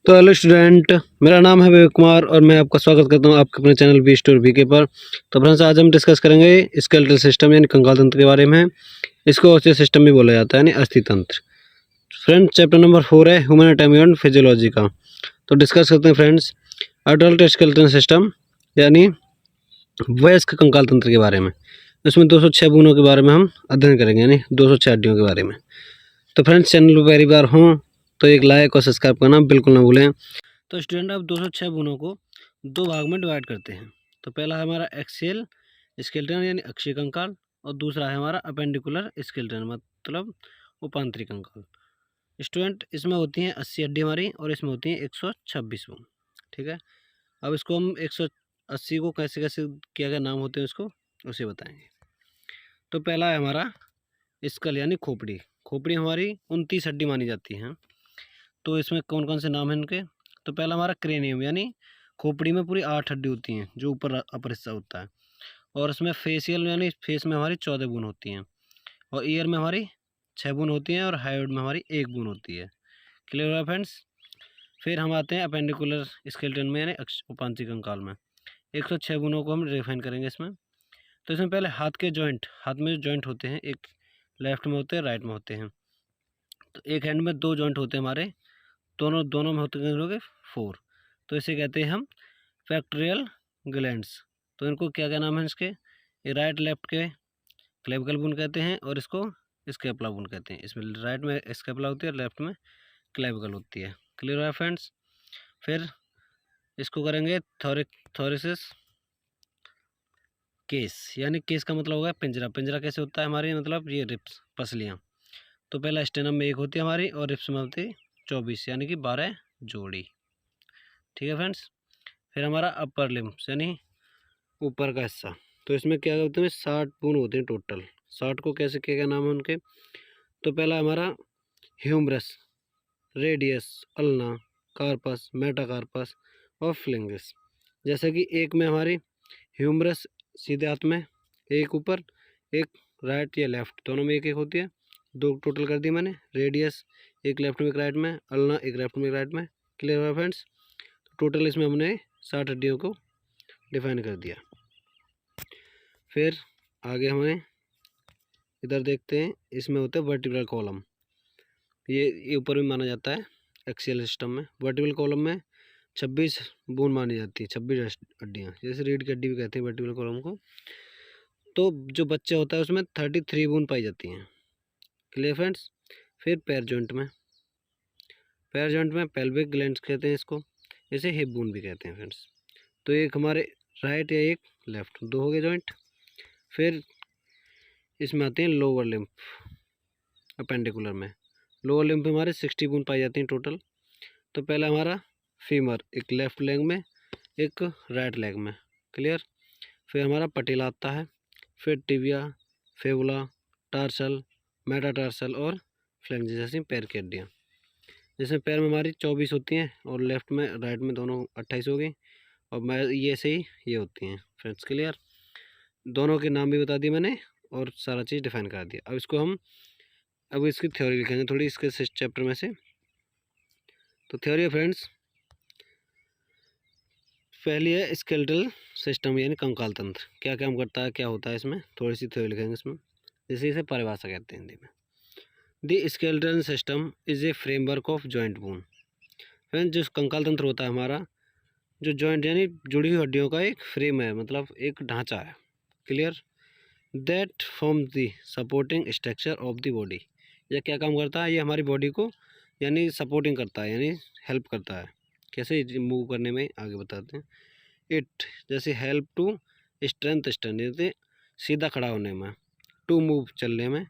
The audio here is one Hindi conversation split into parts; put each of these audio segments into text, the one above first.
तो हेलो स्टूडेंट, मेरा नाम है विवेक कुमार और मैं आपका स्वागत करता हूं आपके अपने चैनल वी स्टोर वीके पर। तो फ्रेंड्स, आज हम डिस्कस करेंगे स्केलेटल सिस्टम यानी कंकाल तंत्र के बारे में। इसको ऑस्टियो सिस्टम भी बोला जाता है यानी अस्थि तंत्र। फ्रेंड्स, चैप्टर नंबर 4 है ह्यूमन एनाटॉमी एंड फिजियोलॉजी का। तो डिस्कस करते हैं फ्रेंड्स अडल्ट स्केलेटल सिस्टम यानी वयस्क कंकाल तंत्र के बारे में। इसमें 206 गुणों के बारे में हम अध्ययन करेंगे यानी 206 हड्डियों के बारे में। तो फ्रेंड्स, चैनल पर पहली बार हों तो एक लाइक और सब्सक्राइब करना बिल्कुल ना भूलें। तो स्टूडेंट, अब 206 गुणों को दो भाग में डिवाइड करते हैं। तो पहला है हमारा एक्सियल स्केलेटन यानी अक्षीय कंकाल, और दूसरा है हमारा अपेंडिकुलर स्केलेटन मतलब उपांतरिक कंकाल। स्टूडेंट, इसमें होती हैं 80 हड्डी हमारी और इसमें होती हैं 126 गुण। ठीक है, अब इसको हम 180 को कैसे कैसे क्या क्या नाम होते हैं उसको उसे बताएंगे। तो पहला है हमारा स्कल यानी खोपड़ी। खोपड़ी हमारी 29 हड्डी मानी जाती हैं। तो इसमें कौन कौन से नाम हैं उनके। तो पहला हमारा क्रेनियम यानी खोपड़ी में पूरी 8 हड्डी होती हैं जो ऊपर अपर हिस्सा होता है। और इसमें फेशियल यानी फेस में हमारी 14 बून होती हैं। और ईयर में हमारी 6 बून होती हैं और हाइड में हमारी 1 बून होती है। क्लियर हुआ फ्रेंड्स। फिर हम आते हैं अपेंडिकुलर स्केलेटन में यानी उपांतरिक कंकाल में। 106 गुणों को हम डिफाइन करेंगे इसमें। तो इसमें पहले हाथ के जॉइंट, हाथ में जो जॉइंट होते हैं एक लेफ्ट में होते हैं राइट में होते हैं। तो एक हैंड में 2 जॉइंट होते हैं हमारे, दोनों दोनों में होते हैं 4। तो इसे कहते हैं हम फैक्टोरियल ग्लैंड्स। तो इनको क्या क्या नाम है इसके, ये राइट लेफ्ट के क्लेविकल बोन कहते हैं और इसको स्कैपुला बोन कहते हैं। इसमें राइट में स्कैपुला होती है और लेफ्ट में क्लेविकल होती है। क्लियर है फ्रेंड्स। फिर इसको करेंगे थोरिसिस केस, यानी केस का मतलब होगा पिंजरा। पिंजरा कैसे होता है हमारे, मतलब ये रिप्स पसलियाँ। तो पहला स्टेनम में 1 होती है हमारी और रिप्स में होती है 24 यानी कि 12 जोड़ी। ठीक है फ्रेंड्स। फिर हमारा अपर लिम्स यानी ऊपर का हिस्सा। तो इसमें क्या होते हैं 60 गुण होते हैं टोटल। 60 को कैसे क्या क्या नाम है उनके। तो पहला हमारा humerus, radius, ulna, carpus, metacarpus और फ्लिंगस। जैसे कि एक में हमारी ह्यूमरस सीधे हाथ में, एक ऊपर, एक राइट या लेफ्ट दोनों में एक एक होती है, 2 टोटल कर दी मैंने। रेडियस एक लेफ्ट में एक राइट में, अल्ना एक लेफ्ट में एक राइट में। क्लियर हुआ फ्रेंड्स। टोटल इसमें हमने 60 हड्डियों को डिफाइन कर दिया। फिर आगे हमें इधर देखते हैं, इसमें होता है वर्टिब्रल कॉलम। ये ऊपर भी माना जाता है एक्सियल सिस्टम में। वर्टिब्रल कॉलम में 26 बोन मानी जाती है, 26 हड्डियाँ, जैसे रीढ़ की हड्डी भी कहते हैं वर्टिब्रल कॉलम को। तो जो बच्चा होता है उसमें 33 बोन पाई जाती हैं। Clear friends. फिर पैर जॉइंट में पेल्विक ग्लैंड्स कहते हैं इसको, इसे हिप बोन भी कहते हैं फ्रेंड्स। तो एक हमारे राइट या एक लेफ्ट, 2 हो गए जॉइंट। फिर इसमें आते हैं लोअर लिम्फ अपेंडिकुलर में। लोअर लिम्फ में हमारे 60 बोन पाई जाती हैं टोटल। तो पहला हमारा फीमर, एक लेफ्ट लेग में एक राइट लेग में। क्लियर। फिर हमारा पटेला आता है। फिर टिबिया, फेबुला, टार्सल, मेटाटार्सल और फ्लेंजेस जैसी पैर की हड्डियाँ। जिसमें पैर में हमारी 24 होती हैं और लेफ्ट में राइट में दोनों 28 हो गई। और मैं ये से ही ये होती हैं फ्रेंड्स। क्लियर। दोनों के नाम भी बता दिए मैंने और सारा चीज़ डिफाइन कर दिया। अब इसको हम अब इसकी थ्योरी लिखेंगे थोड़ी इसके चैप्टर में से। तो थ्योरी है फ्रेंड्स, पहली है स्केलेटल सिस्टम यानी कंकाल तंत्र, क्या काम करता है, क्या होता है, इसमें थोड़ी सी थ्योरी लिखेंगे इसमें, जैसे इसे परिभाषा कहते हैं हिंदी में। The skeletal system is a framework of joint bone. Friends, जो कंकाल तंत्र होता है हमारा, जो जॉइंट यानी जुड़ी हुई हड्डियों का एक फ्रेम है, मतलब एक ढांचा है। Clear. That form the supporting structure of the body. यह क्या काम करता है, ये हमारी बॉडी को यानी सपोर्टिंग करता है, यानी हेल्प करता है। कैसे मूव करने में आगे बताते हैं। इट जैसे हेल्प टू स्ट्रेंथ स्टैंड, जैसे सीधा खड़ा होने में, टू मूव चलने में,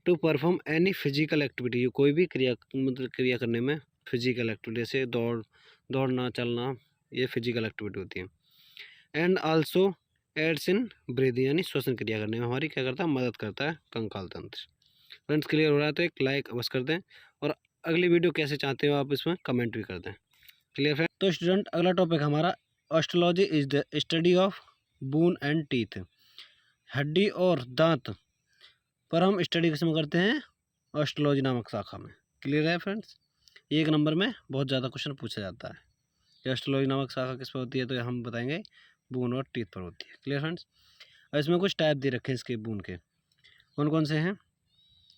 to perform any physical activity, कोई भी क्रिया मतलब क्रिया करने में, फिजिकल एक्टिविटी जैसे दौड़ना चलना, ये फिजिकल एक्टिविटी होती है। And also aids in breathing, यानी श्वसन क्रिया करने में हमारी क्या करता है, मदद करता है कंकाल तंत्र। फ्रेंड्स, क्लियर हो रहा है तो एक लाइक अवश्य कर दें और अगली वीडियो कैसे चाहते हो आप इसमें कमेंट भी कर दें। Clear friend. तो स्टूडेंट, अगला टॉपिक हमारा osteology is the study of bone and teeth. हड्डी और दांत पर हम स्टडी किस में करते हैं, ऑस्टोलॉजी नामक शाखा में। क्लियर है फ्रेंड्स। ये 1 नंबर में बहुत ज़्यादा क्वेश्चन पूछा जाता है। गैस्ट्रोलॉजी नामक शाखा किस पर होती है, तो हम बताएंगे बोन और टीथ पर होती है। Clear friends. और इसमें कुछ टाइप दे रखे हैं इसके बोन के, कौन कौन से हैं।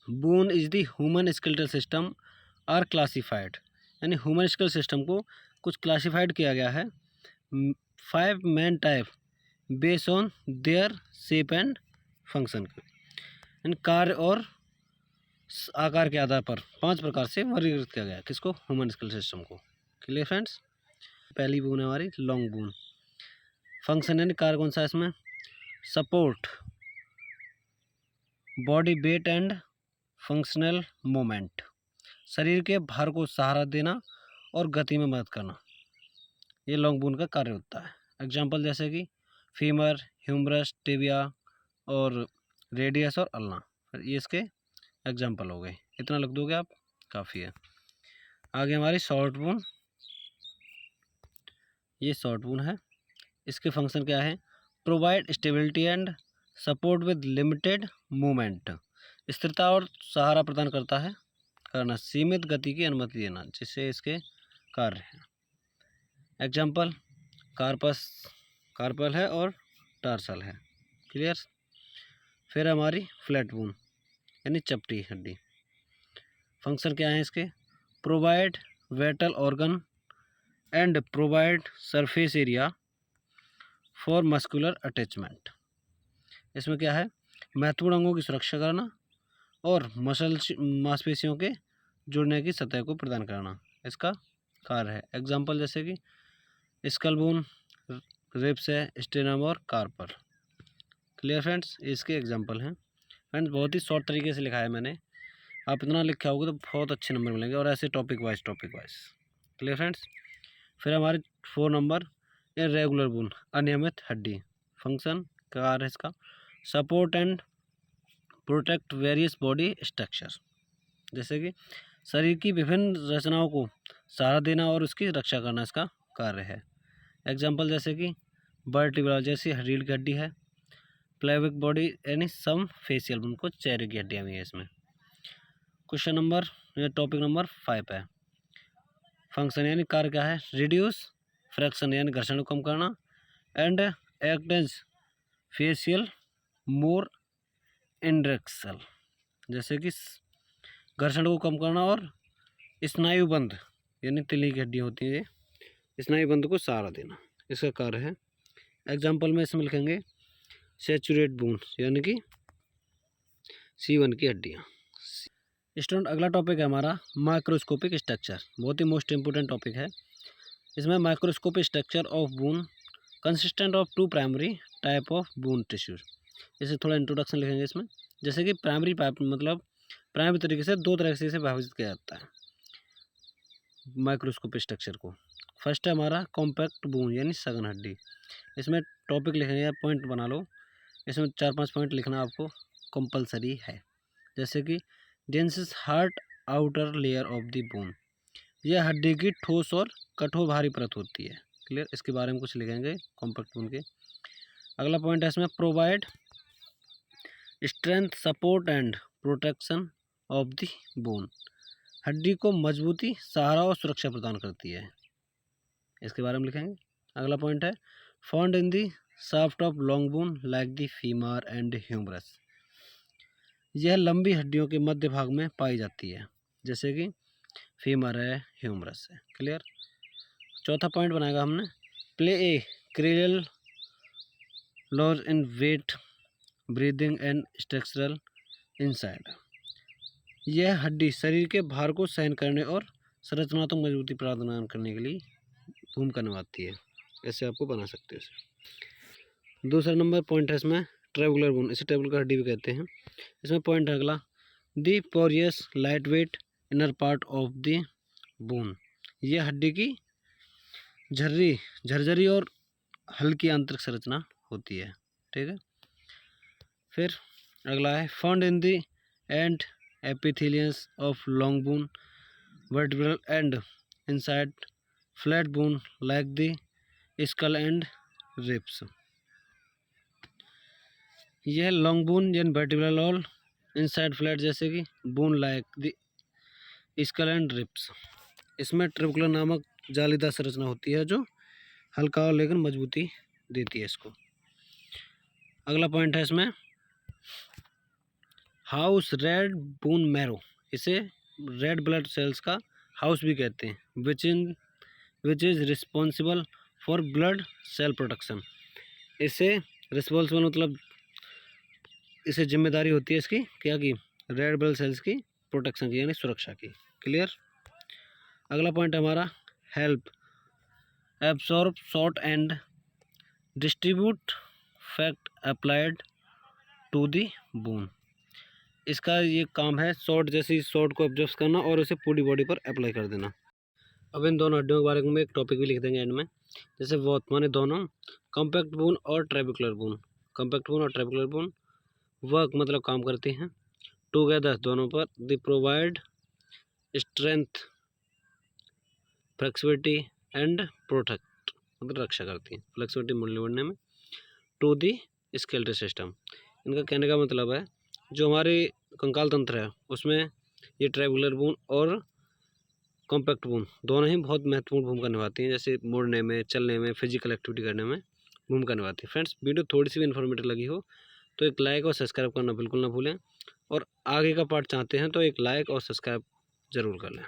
Bone is the human skeletal system are classified, यानी ह्यूमन स्केलेटल सिस्टम को कुछ क्लासिफाइड किया गया है 5 main type based on their shape and function, यानी कार्य और आकार के आधार पर 5 प्रकार से वर्गीकृत किया गया है किसको, ह्यूमन स्केलेटल सिस्टम को। Clear friends. पहली बोन है हमारी लॉन्ग बोन। फंक्शन यानी कार्य कौन सा है इसमें, support body weight and functional moment, शरीर के भार को सहारा देना और गति में मदद करना, ये लॉन्ग बोन का कार्य होता है। एग्जाम्पल जैसे कि फीमर, ह्यूमरस, टिबिया और रेडियस और अल्ना, ये इसके एग्जाम्पल हो गए। इतना लिख दोगे आप, काफ़ी है। आगे हमारी शॉर्ट बोन, ये शॉर्ट बोन है। इसके फंक्शन क्या है, provide stability and support with limited movement, स्थिरता और सहारा प्रदान करता है, करना सीमित गति की अनुमति देना, जिससे इसके कार्य हैं। एग्जाम्पल कार्पल है और टार्सल है। क्लियर। फिर हमारी फ्लैट बोन यानी चपटी हड्डी, फंक्शन क्या है इसके, provide Vettel organ and provide surface area for muscular attachment, इसमें क्या है, महत्वपूर्ण अंगों की सुरक्षा करना और मांसपेशियों के जुड़ने की सतह को प्रदान करना इसका कार्य है। एग्जाम्पल जैसे कि स्कल बोन, रिब्स है, स्टेनम और कार्पल। क्लियर फ्रेंड्स, इसके एग्जाम्पल हैं। फ्रेंड्स बहुत ही शॉर्ट तरीके से लिखा है मैंने, आप इतना लिखा होगा तो बहुत अच्छे नंबर मिलेंगे, और ऐसे टॉपिक वाइज। Clear friends. फिर हमारे 4 नंबर इर्रेगुलर बोन, अनियमित हड्डी, फंक्शन कार्य है इसका, support and protect various body structure, जैसे कि शरीर की विभिन्न रचनाओं को सहारा देना और उसकी रक्षा करना इसका कार्य है। एग्जाम्पल जैसे कि वर्टिब्रा जैसी रीढ़ की हड्डी है, प्लेविक बॉडी यानी सम फेशियल बोन को चेहरे की हड्डियाँ भी है इसमें। क्वेश्चन नंबर या टॉपिक नंबर 5 है, फंक्शन यानी कार्य क्या है, रिड्यूस फ्रैक्शन यानी घर्षण को कम करना, एंड एक्ट एज फेशियल मोर इंड्रेक्सल, जैसे कि घर्षण को कम करना और स्नायुबंध यानी तिल्ली की हड्डियाँ होती है, स्नायुबंध को सहारा देना, इसका कार्य है। एग्जाम्पल में इसमें लिखेंगे सैचुरेट बोन यानी कि C1 की हड्डियाँ। स्टूडेंट अगला टॉपिक है हमारा माइक्रोस्कोपिक स्ट्रक्चर, बहुत ही मोस्ट इंपोर्टेंट टॉपिक है। इसमें microscopic structure of bone consistent of 2 primary type of bone tissues, इसे थोड़ा इंट्रोडक्शन लिखेंगे इसमें। जैसे कि प्राइमरी टाइप मतलब प्राइमरी तरीके से 2 तरह से इसे विभाजित किया जाता है माइक्रोस्कोपिक स्ट्रक्चर को। फर्स्ट है हमारा कॉम्पैक्ट बोन यानी सघन हड्डी, इसमें टॉपिक लिखेंगे या पॉइंट बना लो, इसमें 4-5 पॉइंट लिखना आपको कंपलसरी है। जैसे कि dense hard outer layer of the bone, यह हड्डी की ठोस और कठोर भारी परत होती है। क्लियर, इसके बारे में कुछ लिखेंगे कॉम्पैक्ट बोन के। अगला पॉइंट है इसमें provide strength support and protection of the bone, हड्डी को मजबूती, सहारा और सुरक्षा प्रदान करती है, इसके बारे में लिखेंगे। अगला पॉइंट है found in the shaft of long bone like the femur and humerus, यह लंबी हड्डियों के मध्य भाग में पाई जाती है, जैसे कि फीमर है, ह्यूमरस है। क्लियर। चौथा पॉइंट बनाएगा हमने play a crucial role in weight breathing and structural inside, यह हड्डी शरीर के भार को सहन करने और संरचनात्मक मजबूती प्रदान करने के लिए भूमिका निभाती है, ऐसे आपको बना सकते हैं। दूसरा नंबर पॉइंट है इसमें ट्रेबुलर बोन, इसे ट्रेबुलर हड्डी भी कहते हैं। इसमें पॉइंट है अगला the porous light weight inner part of the bone, यह हड्डी की झरझरी और हल्की आंतरिक संरचना होती है। ठीक है। फिर अगला है found in the end epitheliums of long bone vertebral and inside flat bone like the skull and ribs, यह लॉन्ग बोन यानी वर्टिब्रल और इनसाइड फ्लैट जैसे कि bone like the skull and ribs. इसमें ट्रेबकुलम नामक जालीदार संरचना होती है जो हल्का और लेकिन मजबूती देती है इसको। अगला पॉइंट है इसमें हाउस रेड बोन मैरो, इसे रेड ब्लड सेल्स का हाउस भी कहते हैं, which is responsible for blood cell protection. इसे रिस्पॉन्सिबल मतलब इसे जिम्मेदारी होती है इसकी क्या की, रेड ब्लड सेल्स की प्रोटेक्शन की यानी सुरक्षा की। क्लियर। अगला पॉइंट है हमारा help absorb salt and distribute fat applied to the bone. इसका ये काम है सॉल्ट जैसी सॉल्ट को एब्जॉर्ब करना और उसे पूरी बॉडी पर अप्लाई कर देना। अब इन दोनों हड्डियों के बारे में एक टॉपिक भी लिख देंगे एंड में, जैसे वो माने दोनों कॉम्पैक्ट बोन और ट्रेबिकुलर बोन। कॉम्पैक्ट बोन और ट्रेबिकुलर बोन वर्क मतलब काम करते हैं टुगेदर दोनों पर, they provide strength flexibility and protect मतलब रक्षा करती हैं, फ्लेक्सिबिलिटी मुड़ने वुड़ने में, टू दी स्केलेटल सिस्टम। इनका कहने का मतलब है जो हमारे कंकाल तंत्र है उसमें ये ट्रेबुलर बोन और कॉम्पैक्ट बोन दोनों ही बहुत महत्वपूर्ण भूमिका निभाती हैं, जैसे मुड़ने में, चलने में, फिजिकल एक्टिविटी करने में भूमिका निभाती है। फ्रेंड्स, वीडियो थोड़ी सी भी इन्फॉर्मेटिव लगी हो तो एक लाइक और सब्सक्राइब करना बिल्कुल ना भूलें, और आगे का पार्ट चाहते हैं तो एक लाइक और सब्सक्राइब ज़रूर कर लें।